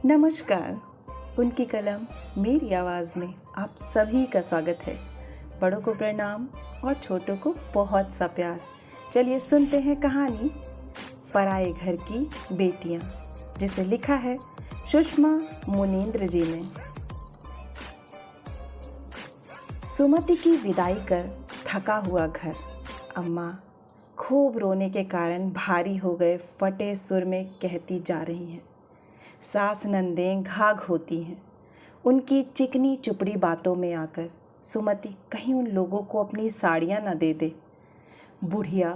नमस्कार। उनकी कलम मेरी आवाज़ में आप सभी का स्वागत है। बड़ों को प्रणाम और छोटों को बहुत सा प्यार। चलिए सुनते हैं कहानी पराए घर की बेटियां, जिसे लिखा है सुषमा मुनींद्र जी ने। सुमति की विदाई कर थका हुआ घर। अम्मा खूब रोने के कारण भारी हो गए फटे सुर में कहती जा रही हैं। सास नंदें घाघ होती हैं। उनकी चिकनी चुपड़ी बातों में आकर सुमति कहीं उन लोगों को अपनी साड़ियाँ न दे दे। बुढ़िया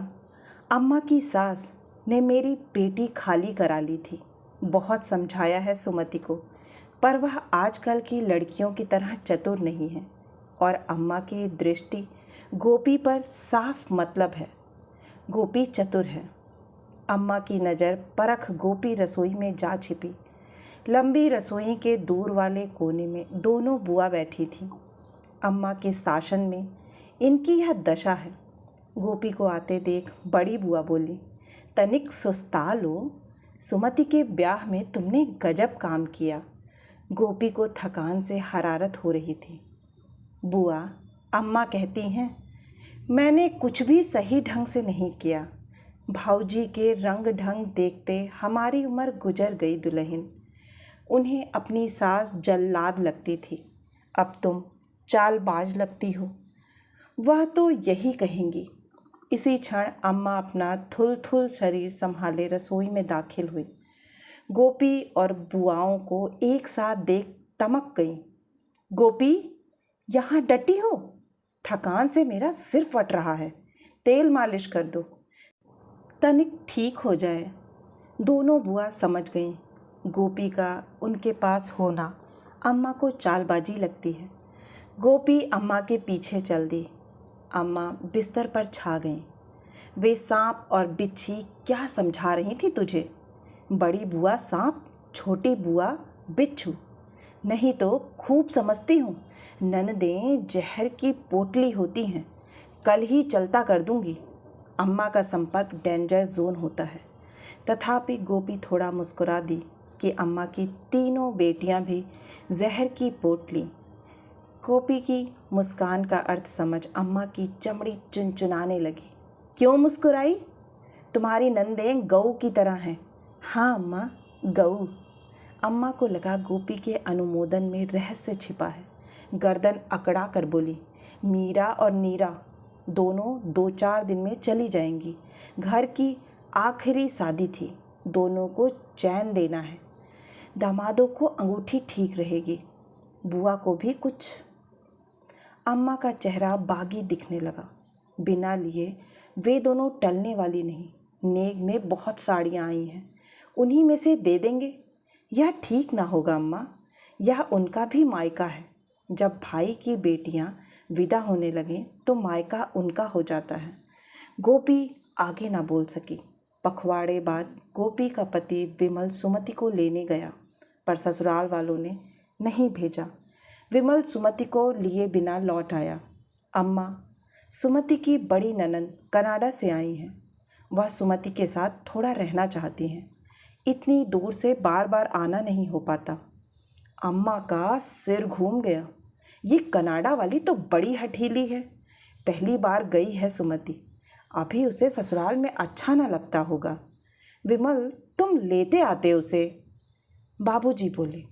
अम्मा की सास ने मेरी पेटी खाली करा ली थी। बहुत समझाया है सुमति को, पर वह आजकल की लड़कियों की तरह चतुर नहीं है और अम्मा की दृष्टि गोपी पर साफ मतलब है। गोपी चतुर है। अम्मा की नज़र परख गोपी रसोई में जा छिपी। लंबी रसोई के दूर वाले कोने में दोनों बुआ बैठी थीं। अम्मा के शासन में इनकी यह दशा है। गोपी को आते देख बड़ी बुआ बोली, तनिक सुस्ता लो, सुमति के ब्याह में तुमने गजब काम किया। गोपी को थकान से हरारत हो रही थी। बुआ, अम्मा कहती हैं, मैंने कुछ भी सही ढंग से नहीं किया। भाऊजी के रंग ढंग देखते हमारी उम्र गुजर गई दुल्हन। उन्हें अपनी सास जल्लाद लगती थी, अब तुम चालबाज लगती हो। वह तो यही कहेंगी। इसी क्षण अम्मा अपना थुल थुल शरीर संभाले रसोई में दाखिल हुई। गोपी और बुआओं को एक साथ देख तमक गई। गोपी, यहाँ डटी हो? थकान से मेरा सिर फट रहा है, तेल मालिश कर दो, तनिक ठीक हो जाए। दोनों बुआ समझ गईं। गोपी का उनके पास होना अम्मा को चालबाजी लगती है। गोपी अम्मा के पीछे चल दी। अम्मा बिस्तर पर छा गईं। वे सांप और बिच्छी क्या समझा रही थी तुझे? बड़ी बुआ सांप, छोटी बुआ बिच्छू। नहीं तो खूब समझती हूँ। ननदें जहर की पोटली होती हैं। कल ही चलता कर दूंगी। अम्मा का संपर्क डेंजर जोन होता है। तथापि गोपी थोड़ा मुस्कुरा दी कि अम्मा की तीनों बेटियां भी जहर की पोटली। गोपी की मुस्कान का अर्थ समझ अम्मा की चमड़ी चुनचुनाने लगी। क्यों मुस्कुराई? तुम्हारी नंदें गऊ की तरह हैं। हाँ अम्मा, गऊ। अम्मा को लगा गोपी के अनुमोदन में रहस्य छिपा है। गर्दन अकड़ा कर बोली, मीरा और नीरा दोनों 2-4 दिन में चली जाएंगी। घर की आखिरी शादी थी, दोनों को चैन देना है। दामादों को अंगूठी ठीक रहेगी, बुआ को भी कुछ। अम्मा का चेहरा बागी दिखने लगा। बिना लिए वे दोनों टलने वाली नहीं। नेग में बहुत साड़ियाँ आई हैं, उन्हीं में से दे देंगे। यह ठीक ना होगा अम्मा, यह उनका भी मायका है। जब भाई की बेटियाँ विदा होने लगें तो मायका उनका हो जाता है। गोपी आगे ना बोल सकी। पखवाड़े बाद गोपी का पति विमल सुमति को लेने गया, पर ससुराल वालों ने नहीं भेजा। विमल सुमति को लिए बिना लौट आया। अम्मा सुमति की बड़ी ननंद कनाडा से आई हैं। वह सुमति के साथ थोड़ा रहना चाहती हैं। इतनी दूर से बार बार आना नहीं हो पाता। अम्मा का सिर घूम गया। ये कनाडा वाली तो बड़ी हठीली है। पहली बार गई है सुमति, अभी उसे ससुराल में अच्छा ना लगता होगा। विमल, तुम लेते आते उसे। बाबूजी बोले,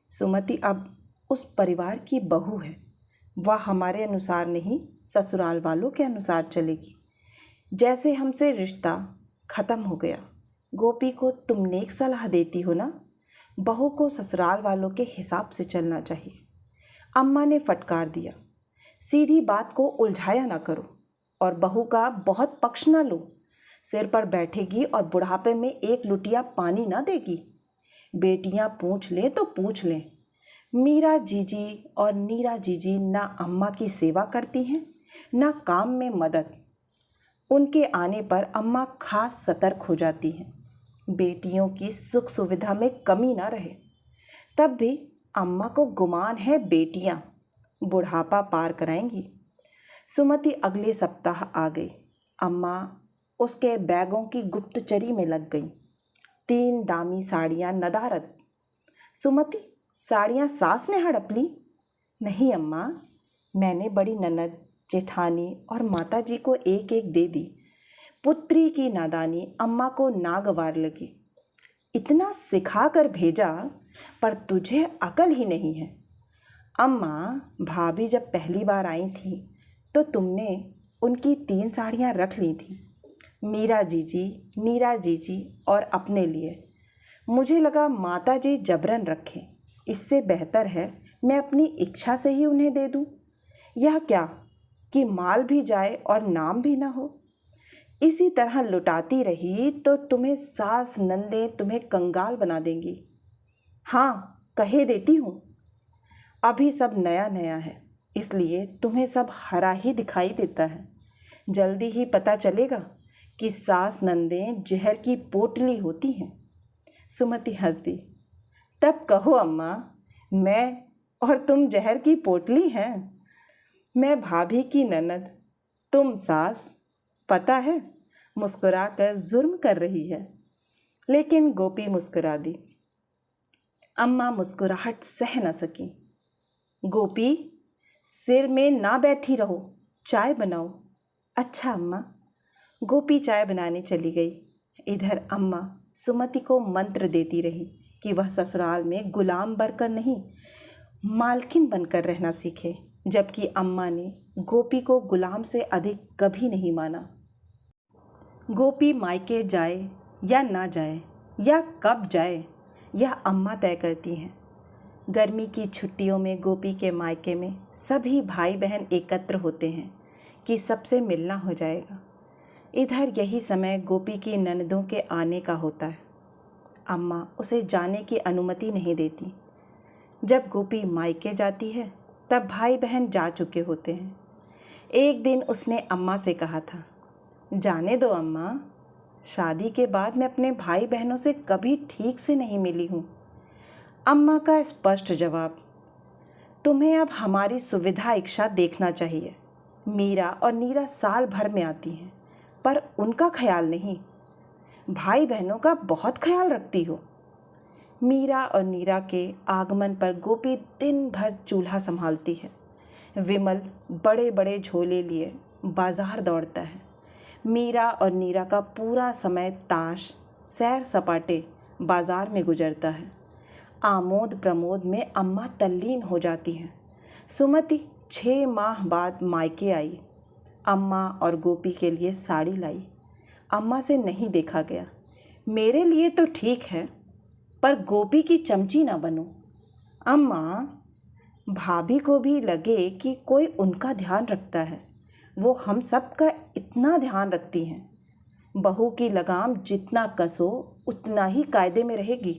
सुमति अब उस परिवार की बहू है। वह हमारे अनुसार नहीं, ससुराल वालों के अनुसार चलेगी। जैसे हमसे रिश्ता खत्म हो गया। गोपी को तुम नेक सलाह देती हो ना, बहू को ससुराल वालों के हिसाब से चलना चाहिए। अम्मा ने फटकार दिया, सीधी बात को उलझाया ना करो और बहू का बहुत पक्ष ना लो। सिर पर बैठेगी और बुढ़ापे में एक लुटिया पानी ना देगी। बेटियां पूछ लें तो पूछ लें। मीरा जीजी और नीरा जीजी ना अम्मा की सेवा करती हैं, ना काम में मदद। उनके आने पर अम्मा खास सतर्क हो जाती हैं, बेटियों की सुख सुविधा में कमी ना रहे। तब भी अम्मा को गुमान है बेटियां बुढ़ापा पार कराएंगी। सुमति अगले सप्ताह आ गई। अम्मा उसके बैगों की गुप्तचरी में लग गई। 3 दामी साड़ियाँ नदारद। सुमति, साड़ियाँ सास ने हड़प ली? नहीं अम्मा, मैंने बड़ी ननद, जेठानी और माता जी को एक एक दे दी। पुत्री की नादानी अम्मा को नागवार लगी। इतना सिखा कर भेजा, पर तुझे अकल ही नहीं है। अम्मा, भाभी जब पहली बार आई थी तो तुमने उनकी 3 साड़ियाँ रख ली थी, मीरा जीजी, नीरा जीजी और अपने लिए। मुझे लगा माता जी जबरन रखें, इससे बेहतर है मैं अपनी इच्छा से ही उन्हें दे दूं। यह क्या कि माल भी जाए और नाम भी ना हो। इसी तरह लुटाती रही तो तुम्हें सास नंदें तुम्हें कंगाल बना देंगी। हाँ, कहे देती हूँ, अभी सब नया नया है, इसलिए तुम्हें सब हरा ही दिखाई देता है। जल्दी ही पता चलेगा कि सास नंदें जहर की पोटली होती हैं। सुमति हंस दी। तब कहो अम्मा, मैं और तुम जहर की पोटली हैं? मैं भाभी की ननद, तुम सास, पता है, मुस्कुराकर जुर्म कर रही है। लेकिन गोपी मुस्कुरा दी। अम्मा मुस्कुराहट सह न सकी। गोपी, सिर में ना बैठी रहो, चाय बनाओ। अच्छा अम्मा। गोपी चाय बनाने चली गई। इधर अम्मा सुमति को मंत्र देती रही कि वह ससुराल में गुलाम बनकर नहीं, मालकिन बनकर रहना सीखे, जबकि अम्मा ने गोपी को गुलाम से अधिक कभी नहीं माना। गोपी मायके जाए या ना जाए या कब जाए, यह अम्मा तय करती हैं। गर्मी की छुट्टियों में गोपी के मायके में सभी भाई बहन एकत्र होते हैं कि सबसे मिलना हो जाएगा। इधर यही समय गोपी की ननदों के आने का होता है। अम्मा उसे जाने की अनुमति नहीं देती। जब गोपी मायके जाती है तब भाई बहन जा चुके होते हैं। एक दिन उसने अम्मा से कहा था, जाने दो अम्मा, शादी के बाद मैं अपने भाई बहनों से कभी ठीक से नहीं मिली हूँ। अम्मा का स्पष्ट जवाब, तुम्हें अब हमारी सुविधा इच्छा देखना चाहिए। मीरा और नीरा साल भर में आती हैं, पर उनका ख्याल नहीं। भाई बहनों का बहुत ख्याल रखती हो। मीरा और नीरा के आगमन पर गोपी दिन भर चूल्हा संभालती है। विमल बड़े बड़े झोले लिए बाजार दौड़ता है। मीरा और नीरा का पूरा समय ताश, सैर सपाटे, बाजार में गुजरता है। आमोद प्रमोद में अम्मा तल्लीन हो जाती हैं। सुमति 6 माह बाद मायके आई। अम्मा और गोपी के लिए साड़ी लाई। अम्मा से नहीं देखा गया। मेरे लिए तो ठीक है, पर गोपी की चमची ना बनो। अम्मा, भाभी को भी लगे कि कोई उनका ध्यान रखता है। वो हम सब का इतना ध्यान रखती हैं। बहू की लगाम जितना कसो उतना ही कायदे में रहेगी।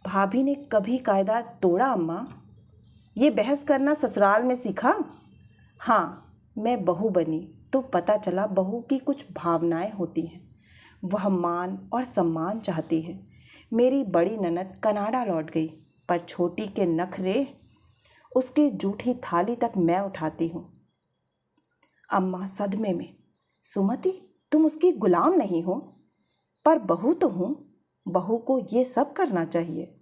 भाभी ने कभी कायदा तोड़ा अम्मा? ये बहस करना ससुराल में सीखा? हाँ, मैं बहू बनी तो पता चला बहू की कुछ भावनाएं होती हैं। वह मान और सम्मान चाहती है। मेरी बड़ी ननद कनाडा लौट गई, पर छोटी के नखरे, उसकी जूठी थाली तक मैं उठाती हूँ। अम्मा सदमे में, सुमति, तुम उसकी गुलाम नहीं हो। पर बहू तो हूँ, बहू को ये सब करना चाहिए।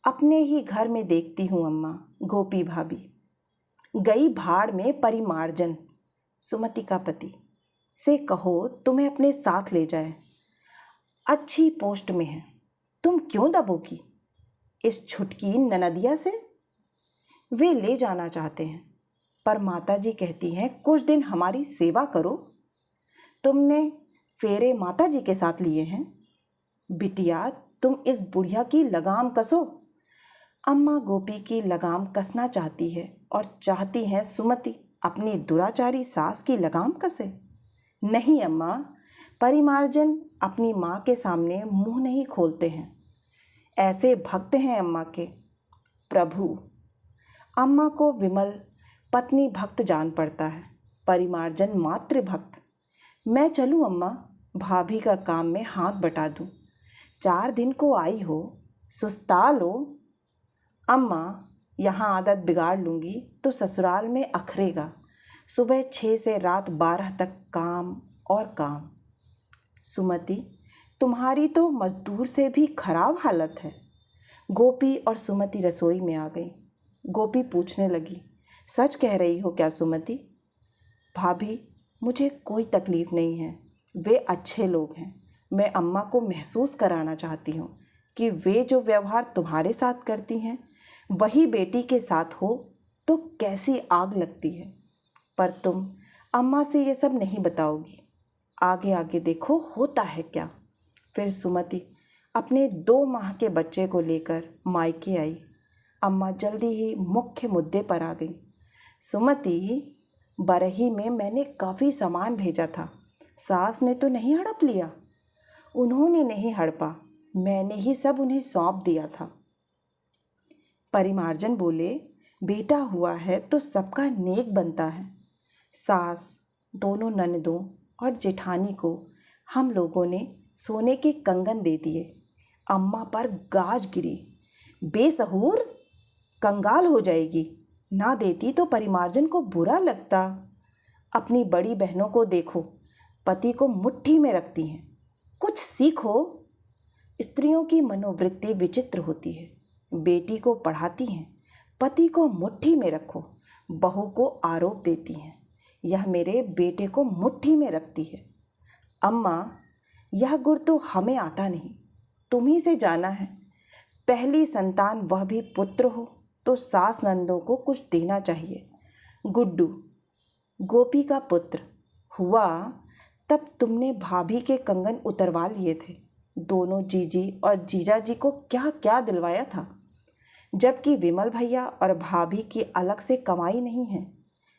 अपने ही घर में देखती हूँ अम्मा। गोपी भाभी गई भाड़ में परिमार्जन। सुमति का पति से कहो तुम्हें अपने साथ ले जाए, अच्छी पोस्ट में है, तुम क्यों दबोगी इस छुटकी ननदिया से? वे ले जाना चाहते हैं, पर माताजी कहती हैं कुछ दिन हमारी सेवा करो। तुमने फेरे माताजी के साथ लिए हैं। बिटिया, तुम इस बुढ़िया की लगाम कसो। अम्मा गोपी की लगाम कसना चाहती है और चाहती हैं सुमति अपनी दुराचारी सास की लगाम कसे। नहीं अम्मा, परिमार्जन अपनी माँ के सामने मुंह नहीं खोलते हैं। ऐसे भक्त हैं अम्मा के। प्रभु। अम्मा को विमल पत्नी भक्त जान पड़ता है, परिमार्जन मातृ भक्त। मैं चलूँ अम्मा, भाभी का काम में हाथ बटा दूँ। 4 दिन को आई हो, सुस्ता लो। अम्मा, यहाँ आदत बिगाड़ लूँगी तो ससुराल में अखरेगा। सुबह 6 से रात 12 तक काम और काम। सुमति, तुम्हारी तो मजदूर से भी खराब हालत है। गोपी और सुमति रसोई में आ गई। गोपी पूछने लगी, सच कह रही हो क्या सुमति? भाभी, मुझे कोई तकलीफ़ नहीं है, वे अच्छे लोग हैं। मैं अम्मा को महसूस कराना चाहती हूँ कि वे जो व्यवहार तुम्हारे साथ करती हैं वही बेटी के साथ हो तो कैसी आग लगती है। पर तुम अम्मा से ये सब नहीं बताओगी। आगे आगे देखो होता है क्या। फिर सुमति अपने 2 माह के बच्चे को लेकर मायके आई। अम्मा जल्दी ही मुख्य मुद्दे पर आ गई। सुमति, बरही में मैंने काफ़ी सामान भेजा था, सास ने तो नहीं हड़प लिया? उन्होंने नहीं हड़पा, मैंने ही सब उन्हें सौंप दिया था। परिमार्जन बोले, बेटा हुआ है तो सबका नेक बनता है। सास, दोनों ननदों और जेठानी को हम लोगों ने सोने के कंगन दे दिए। अम्मा पर गाज गिरी, बेसहूर, कंगाल हो जाएगी। ना देती तो परिमार्जन को बुरा लगता। अपनी बड़ी बहनों को देखो, पति को मुट्ठी में रखती हैं। कुछ सीखो। स्त्रियों की मनोवृत्ति विचित्र होती है। बेटी को पढ़ाती हैं, पति को मुट्ठी में रखो। बहू को आरोप देती हैं, यह मेरे बेटे को मुट्ठी में रखती है। अम्मा, यह गुण तो हमें आता नहीं, तुम्ही से जाना है। पहली संतान, वह भी पुत्र हो, तो सास नंदों को कुछ देना चाहिए। गुड्डू, गोपी का पुत्र हुआ तब तुमने भाभी के कंगन उतरवा लिए थे। दोनों जीजी और जीजाजी को क्या क्या दिलवाया था, जबकि विमल भैया और भाभी की अलग से कमाई नहीं है।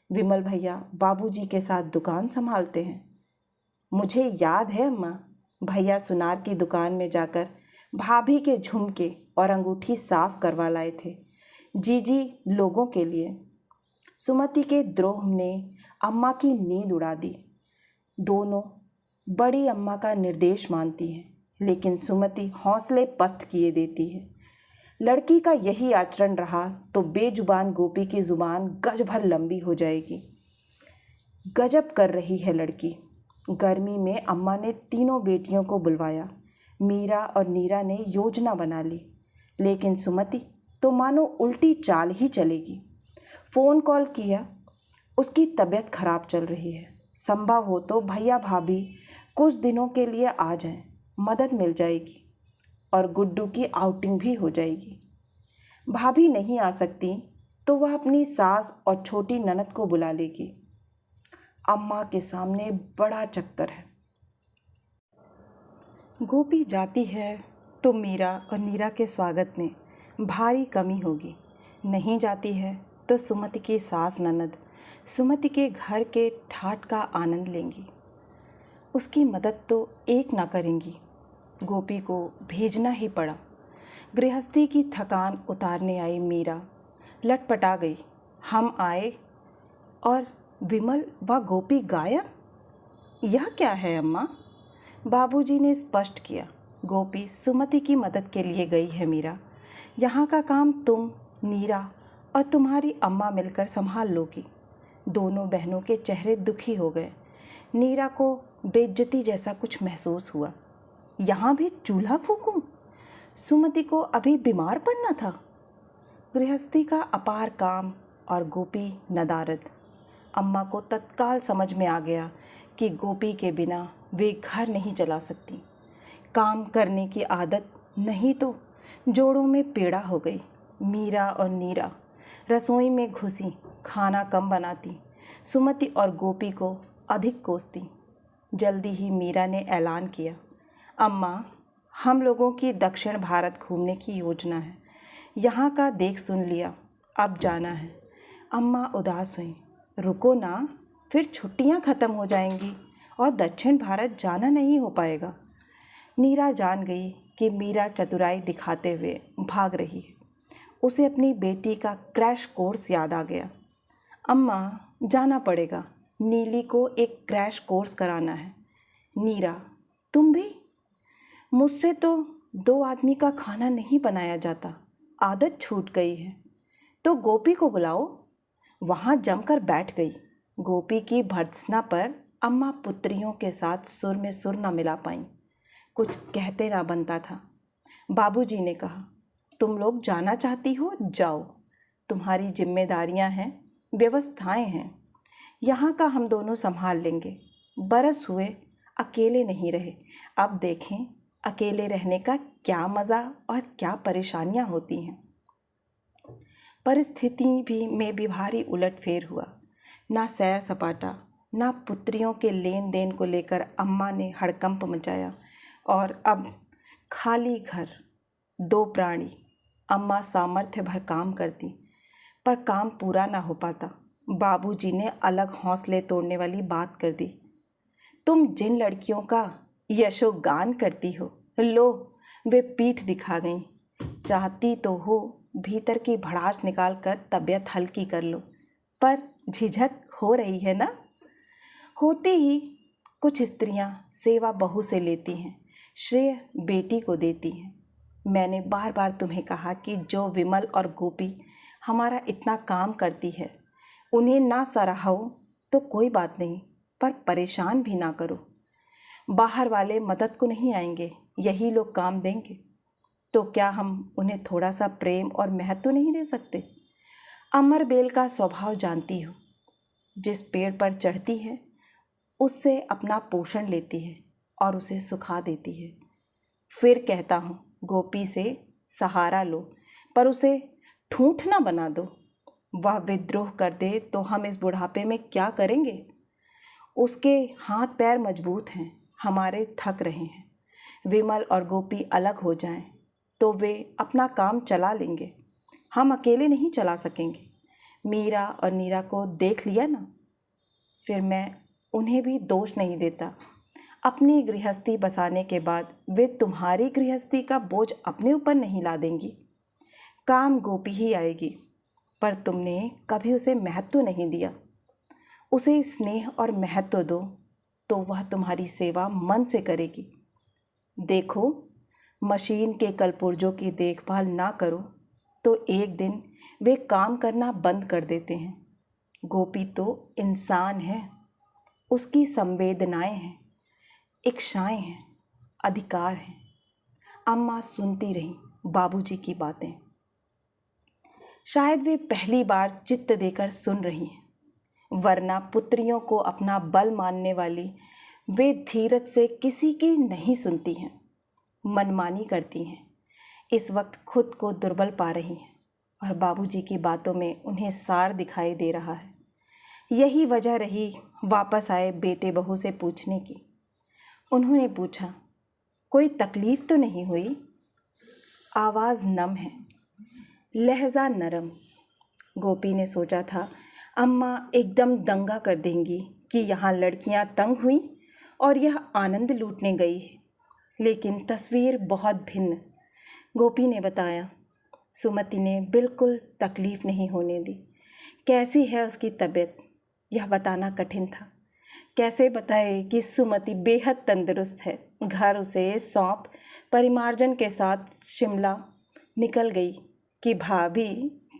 विमल भैया बाबूजी के साथ दुकान संभालते हैं। मुझे याद है अम्मा, भैया सुनार की दुकान में जाकर भाभी के झुमके और अंगूठी साफ करवा लाए थे, जीजी लोगों के लिए। सुमति के द्रोह ने अम्मा की नींद उड़ा दी। दोनों बड़ी अम्मा का निर्देश मानती हैं, लेकिन सुमति हौसले पस्त किए देती है। लड़की का यही आचरण रहा तो बेजुबान गोपी की जुबान गज भर लंबी हो जाएगी। गजब कर रही है लड़की। गर्मी में अम्मा ने तीनों बेटियों को बुलवाया। मीरा और नीरा ने योजना बना ली, लेकिन सुमति तो मानो उल्टी चाल ही चलेगी। फ़ोन कॉल किया, उसकी तबीयत खराब चल रही है। संभव हो तो भैया भाभी कुछ दिनों के लिए आ जाएं, मदद मिल जाएगी और गुड्डू की आउटिंग भी हो जाएगी। भाभी नहीं आ सकती तो वह अपनी सास और छोटी ननद को बुला लेगी। अम्मा के सामने बड़ा चक्कर है। गोपी जाती है तो मीरा और नीरा के स्वागत में भारी कमी होगी। नहीं जाती है तो सुमति की सास ननद सुमति के घर के ठाट का आनंद लेंगी। उसकी मदद तो एक ना करेंगी। गोपी को भेजना ही पड़ा। गृहस्थी की थकान उतारने आई मीरा लटपटा गई। हम आए और विमल व गोपी गायब। यह क्या है अम्मा? बाबूजी ने स्पष्ट किया। गोपी सुमति की मदद के लिए गई है मीरा। यहाँ का काम तुम, नीरा और तुम्हारी अम्मा मिलकर संभाल लोगी। दोनों बहनों के चेहरे दुखी हो गए। नीरा को बेइज्जती जैसा कुछ महसूस हुआ। यहाँ भी चूल्हा फूकूं? सुमति को अभी बीमार पड़ना था। गृहस्थी का अपार काम और गोपी नदारद। अम्मा को तत्काल समझ में आ गया कि गोपी के बिना वे घर नहीं चला सकती। काम करने की आदत नहीं तो जोड़ों में पीड़ा हो गई। मीरा और नीरा रसोई में घुसी, खाना कम बनाती, सुमति और गोपी को अधिक कोसती। जल्दी ही मीरा ने ऐलान किया, अम्मा, हम लोगों की दक्षिण भारत घूमने की योजना है। यहाँ का देख सुन लिया, अब जाना है। अम्मा उदास हुई। रुको ना, फिर छुट्टियाँ ख़त्म हो जाएंगी और दक्षिण भारत जाना नहीं हो पाएगा। नीरा जान गई कि मीरा चतुराई दिखाते हुए भाग रही है। उसे अपनी बेटी का क्रैश कोर्स याद आ गया। अम्मा, जाना पड़ेगा, नीली को एक क्रैश कोर्स कराना है। नीरा, तुम भी? मुझसे तो 2 आदमी का खाना नहीं बनाया जाता, आदत छूट गई है। तो गोपी को बुलाओ। वहाँ जमकर बैठ गई। गोपी की भर्त्सना पर अम्मा पुत्रियों के साथ सुर में सुर न मिला पाईं। कुछ कहते ना बनता था। बाबूजी ने कहा, तुम लोग जाना चाहती हो जाओ, तुम्हारी जिम्मेदारियां हैं, व्यवस्थाएं हैं, यहाँ का हम दोनों संभाल लेंगे। बरस हुए अकेले नहीं रहे, अब देखें अकेले रहने का क्या मज़ा और क्या परेशानियां होती हैं। परिस्थिति में भी भारी उलटफेर हुआ। ना सैर सपाटा, ना पुत्रियों के लेन देन को लेकर अम्मा ने हड़कंप मचाया, और अब खाली घर, 2 प्राणी। अम्मा सामर्थ्य भर काम करती, पर काम पूरा ना हो पाता। बाबूजी ने अलग हौसले तोड़ने वाली बात कर दी। तुम जिन लड़कियों का यशोगान करती हो, लो वे पीठ दिखा गईं। चाहती तो हो भीतर की भड़ास निकाल कर तबीयत हल्की कर लो, पर झिझक हो रही है ना। होती ही कुछ स्त्रियां सेवा बहू से लेती हैं, श्रेय बेटी को देती हैं। मैंने बार बार तुम्हें कहा कि जो विमल और गोपी हमारा इतना काम करती है, उन्हें ना सराहो तो कोई बात नहीं, पर परेशान भी ना करो। बाहर वाले मदद को नहीं आएंगे, यही लोग काम देंगे, तो क्या हम उन्हें थोड़ा सा प्रेम और महत्व नहीं दे सकते। अमर बेल का स्वभाव जानती हो, जिस पेड़ पर चढ़ती है उससे अपना पोषण लेती है और उसे सुखा देती है। फिर कहता हूँ, गोपी से सहारा लो, पर उसे ठूंठ ना बना दो। वह विद्रोह कर दे तो हम इस बुढ़ापे में क्या करेंगे। उसके हाथ पैर मजबूत हैं, हमारे थक रहे हैं। विमल और गोपी अलग हो जाएं तो वे अपना काम चला लेंगे, हम अकेले नहीं चला सकेंगे। मीरा और नीरा को देख लिया ना। फिर मैं उन्हें भी दोष नहीं देता। अपनी गृहस्थी बसाने के बाद वे तुम्हारी गृहस्थी का बोझ अपने ऊपर नहीं ला देंगी। काम गोपी ही आएगी, पर तुमने कभी उसे महत्व नहीं दिया। उसे स्नेह और महत्व दो तो वह तुम्हारी सेवा मन से करेगी। देखो, मशीन के कलपुर्जों की देखभाल ना करो तो एक दिन वे काम करना बंद कर देते हैं। गोपी तो इंसान है, उसकी संवेदनाएं हैं, इच्छाएं हैं, अधिकार हैं। अम्मा सुनती रहीं बाबूजी की बातें। शायद वे पहली बार चित्त देकर सुन रही हैं, वरना पुत्रियों को अपना बल मानने वाली वे धीरज से किसी की नहीं सुनती हैं, मनमानी करती हैं। इस वक्त खुद को दुर्बल पा रही हैं और बाबूजी की बातों में उन्हें सार दिखाई दे रहा है। यही वजह रही वापस आए बेटे बहू से पूछने की। उन्होंने पूछा, कोई तकलीफ़ तो नहीं हुई? आवाज़ नम है, लहजा नरम। गोपी ने सोचा था अम्मा एकदम दंगा कर देंगी कि यहाँ लड़कियाँ तंग हुई और यह आनंद लूटने गई है, लेकिन तस्वीर बहुत भिन्न। गोपी ने बताया, सुमति ने बिल्कुल तकलीफ़ नहीं होने दी। कैसी है उसकी तबीयत, यह बताना कठिन था। कैसे बताए कि सुमति बेहद तंदुरुस्त है। घर उसे सौंप परिमार्जन के साथ शिमला निकल गई कि भाभी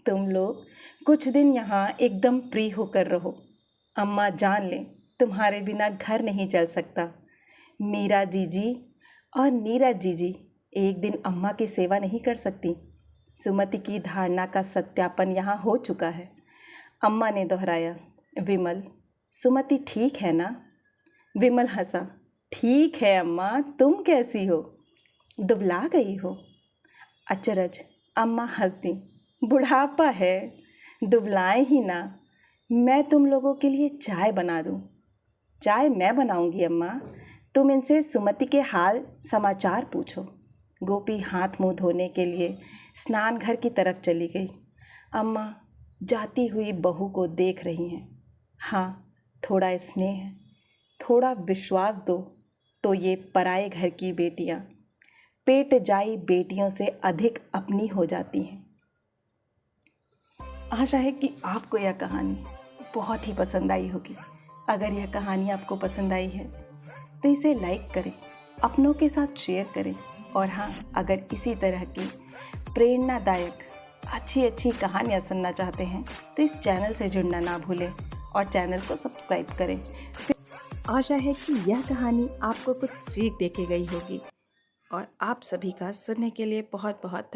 तुम लोग कुछ दिन यहाँ एकदम फ्री होकर रहो। अम्मा जान लें तुम्हारे बिना घर नहीं चल सकता। मीरा जीजी और नीरा जीजी एक दिन अम्मा की सेवा नहीं कर सकती। सुमति की धारणा का सत्यापन यहाँ हो चुका है। अम्मा ने दोहराया, विमल सुमति ठीक है ना? विमल हंसा, ठीक है अम्मा, तुम कैसी हो? दुबला गई हो? अचरज, अम्मा हंस दी, बुढ़ापा है, दुबलाए ही ना। मैं तुम लोगों के लिए चाय बना दूं। चाय मैं बनाऊंगी अम्मा, तुम इनसे सुमति के हाल समाचार पूछो। गोपी हाथ मुंह धोने के लिए स्नान घर की तरफ चली गई। अम्मा जाती हुई बहू को देख रही हैं। हाँ, थोड़ा स्नेह, थोड़ा विश्वास दो तो ये पराए घर की बेटियां पेट जाई बेटियों से अधिक अपनी हो जाती हैं। आशा है कि आपको यह कहानी बहुत ही पसंद आई होगी। अगर यह कहानी आपको पसंद आई है तो इसे लाइक करें, अपनों के साथ शेयर करें, और हाँ, अगर इसी तरह की प्रेरणादायक अच्छी कहानियाँ सुनना चाहते हैं तो इस चैनल से जुड़ना ना भूलें और चैनल को सब्सक्राइब करें। आशा है कि यह कहानी आपको कुछ सीख दे के गई होगी और आप सभी का सुनने के लिए बहुत बहुत